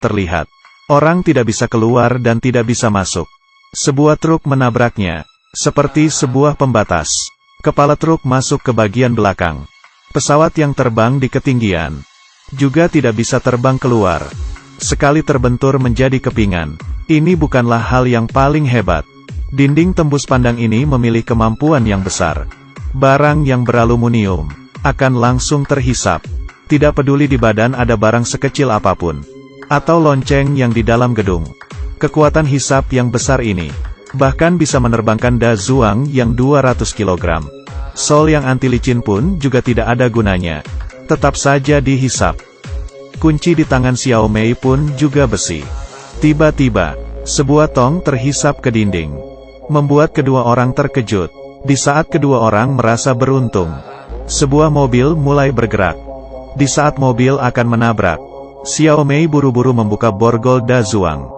terlihat. Orang tidak bisa keluar dan tidak bisa masuk. Sebuah truk menabraknya, seperti sebuah pembatas. Kepala truk masuk ke bagian belakang. Pesawat yang terbang di ketinggian juga tidak bisa terbang keluar. Sekali terbentur menjadi kepingan. Ini bukanlah hal yang paling hebat. Dinding tembus pandang ini memiliki kemampuan yang besar. Barang yang beraluminium akan langsung terhisap. Tidak peduli di badan ada barang sekecil apapun, atau lonceng yang di dalam gedung. Kekuatan hisap yang besar ini bahkan bisa menerbangkan Da Zuang yang 200 kg. Sol yang anti licin pun juga tidak ada gunanya. Tetap saja dihisap. Kunci di tangan Xiao Mei pun juga besi. Tiba-tiba, sebuah tong terhisap ke dinding, membuat kedua orang terkejut. Di saat kedua orang merasa beruntung, sebuah mobil mulai bergerak. Di saat mobil akan menabrak, Xiao Mei buru-buru membuka borgol Da Zuang.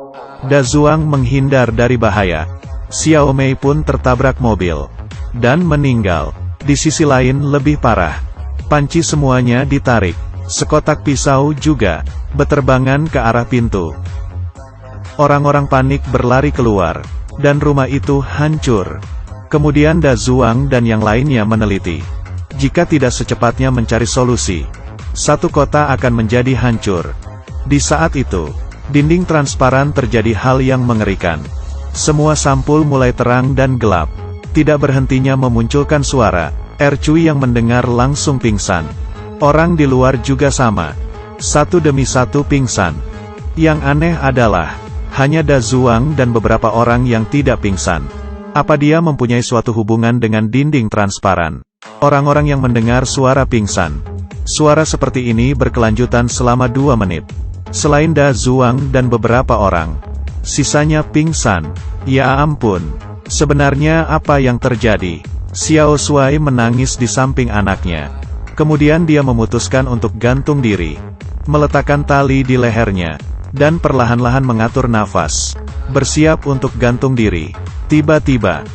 Da Zuang menghindar dari bahaya. Xiao Mei pun tertabrak mobil dan meninggal. Di sisi lain lebih parah. Panci semuanya ditarik. Sekotak pisau juga berterbangan ke arah pintu. Orang-orang panik berlari keluar, dan rumah itu hancur. Kemudian Da Zuang dan yang lainnya meneliti. Jika tidak secepatnya mencari solusi, satu kota akan menjadi hancur. Di saat itu, dinding transparan terjadi hal yang mengerikan. Semua sampul mulai terang dan gelap. Tidak berhentinya memunculkan suara. Cui yang mendengar langsung pingsan. Orang di luar juga sama. Satu demi satu pingsan. Yang aneh adalah, hanya Da Zuang dan beberapa orang yang tidak pingsan. Apa dia mempunyai suatu hubungan dengan dinding transparan? Orang-orang yang mendengar suara pingsan. Suara seperti ini berkelanjutan selama 2 menit. Selain Da Zuang dan beberapa orang, sisanya pingsan. Ya ampun, sebenarnya apa yang terjadi? Xiao Shuai menangis di samping anaknya. Kemudian dia memutuskan untuk gantung diri, meletakkan tali di lehernya, dan perlahan-lahan mengatur nafas, bersiap untuk gantung diri. Tiba-tiba,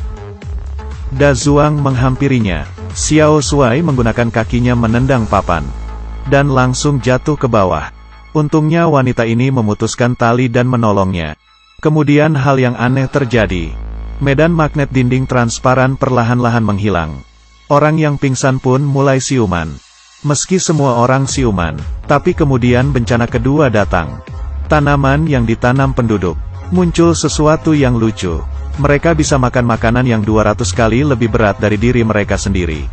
Da Zuang menghampirinya. Xiao Shuai menggunakan kakinya menendang papan, dan langsung jatuh ke bawah. Untungnya wanita ini memutuskan tali dan menolongnya. Kemudian hal yang aneh terjadi. Medan magnet dinding transparan perlahan-lahan menghilang. Orang yang pingsan pun mulai siuman. Meski semua orang siuman, tapi kemudian bencana kedua datang. Tanaman yang ditanam penduduk. Muncul sesuatu yang lucu. Mereka bisa makan makanan yang 200 kali lebih berat dari diri mereka sendiri.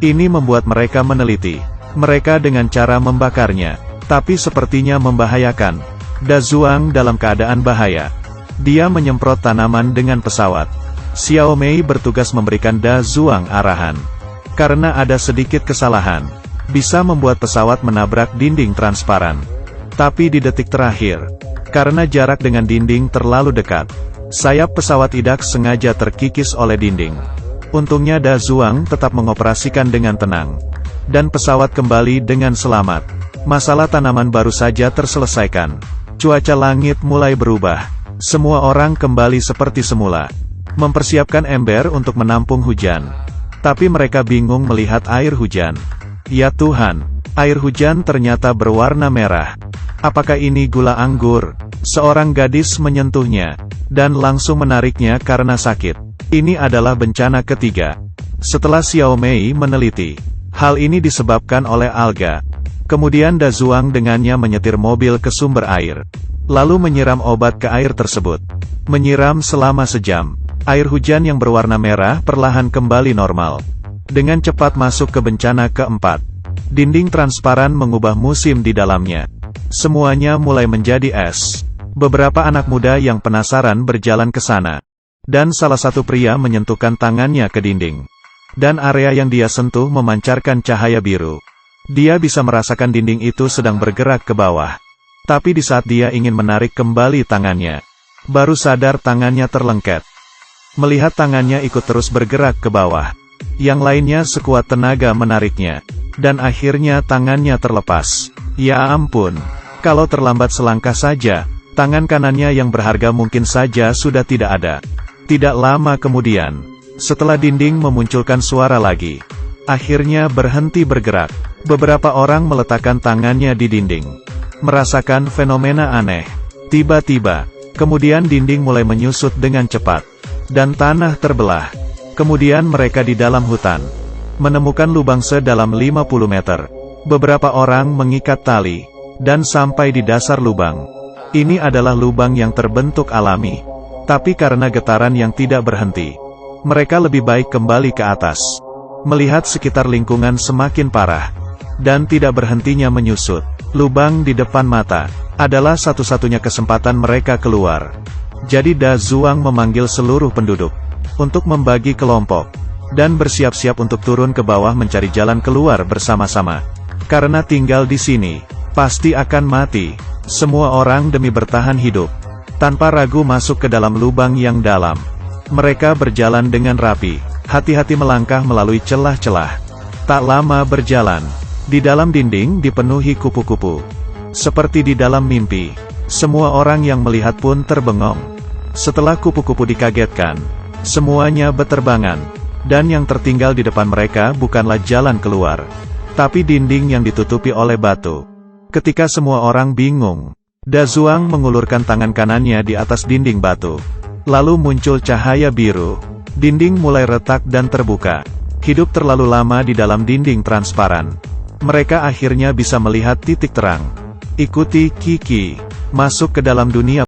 Ini membuat mereka meneliti. Mereka dengan cara membakarnya, tapi sepertinya membahayakan. Da Zuang dalam keadaan bahaya. Dia menyemprot tanaman dengan pesawat. Xiao Mei bertugas memberikan Da Zuang arahan. Karena ada sedikit kesalahan, bisa membuat pesawat menabrak dinding transparan. Tapi di detik terakhir, karena jarak dengan dinding terlalu dekat, sayap pesawat idak sengaja terkikis oleh dinding. Untungnya Da Zuang tetap mengoperasikan dengan tenang. Dan pesawat kembali dengan selamat. Masalah tanaman baru saja terselesaikan. Cuaca langit mulai berubah. Semua orang kembali seperti semula. Mempersiapkan ember untuk menampung hujan. Tapi mereka bingung melihat air hujan. Ya Tuhan, air hujan ternyata berwarna merah. Apakah ini gula anggur? Seorang gadis menyentuhnya, dan langsung menariknya karena sakit. Ini adalah bencana ketiga. Setelah Xiao Mei meneliti, hal ini disebabkan oleh alga. Kemudian Da Zuang dengannya menyetir mobil ke sumber air. Lalu menyiram obat ke air tersebut. Menyiram selama sejam. Air hujan yang berwarna merah perlahan kembali normal. Dengan cepat masuk ke bencana keempat. Dinding transparan mengubah musim di dalamnya. Semuanya mulai menjadi es. Beberapa anak muda yang penasaran berjalan ke sana. Dan salah satu pria menyentuhkan tangannya ke dinding. Dan area yang dia sentuh memancarkan cahaya biru. Dia bisa merasakan dinding itu sedang bergerak ke bawah. Tapi di saat dia ingin menarik kembali tangannya, baru sadar tangannya terlengket. Melihat tangannya ikut terus bergerak ke bawah. Yang lainnya sekuat tenaga menariknya. Dan akhirnya tangannya terlepas. Ya ampun. Kalau terlambat selangkah saja, tangan kanannya yang berharga mungkin saja sudah tidak ada. Tidak lama kemudian, setelah dinding memunculkan suara lagi, akhirnya berhenti bergerak. Beberapa orang meletakkan tangannya di dinding. merasakan fenomena aneh. Tiba-tiba, kemudian dinding mulai menyusut dengan cepat, dan tanah terbelah. Kemudian mereka di dalam hutan, menemukan lubang sedalam 50 meter. Beberapa orang mengikat tali, dan sampai di dasar lubang. Ini adalah lubang yang terbentuk alami. Tapi karena getaran yang tidak berhenti, mereka lebih baik kembali ke atas. Melihat sekitar lingkungan semakin parah, dan tidak berhentinya menyusut, lubang di depan mata adalah satu-satunya kesempatan mereka keluar. Jadi Da Zuang memanggil seluruh penduduk untuk membagi kelompok, dan bersiap-siap untuk turun ke bawah mencari jalan keluar bersama-sama. Karena tinggal di sini, pasti akan mati. Semua orang demi bertahan hidup, tanpa ragu masuk ke dalam lubang yang dalam. Mereka berjalan dengan rapi, hati-hati melangkah melalui celah-celah. Tak lama berjalan, di dalam dinding dipenuhi kupu-kupu. Seperti di dalam mimpi, semua orang yang melihat pun terbengong. Setelah kupu-kupu dikagetkan, semuanya beterbangan, dan yang tertinggal di depan mereka bukanlah jalan keluar, tapi dinding yang ditutupi oleh batu. Ketika semua orang bingung, Da Zuang mengulurkan tangan kanannya di atas dinding batu. Lalu muncul cahaya biru. Dinding mulai retak dan terbuka. Hidup terlalu lama di dalam dinding transparan, mereka akhirnya bisa melihat titik terang. Ikuti Kiki masuk ke dalam dunia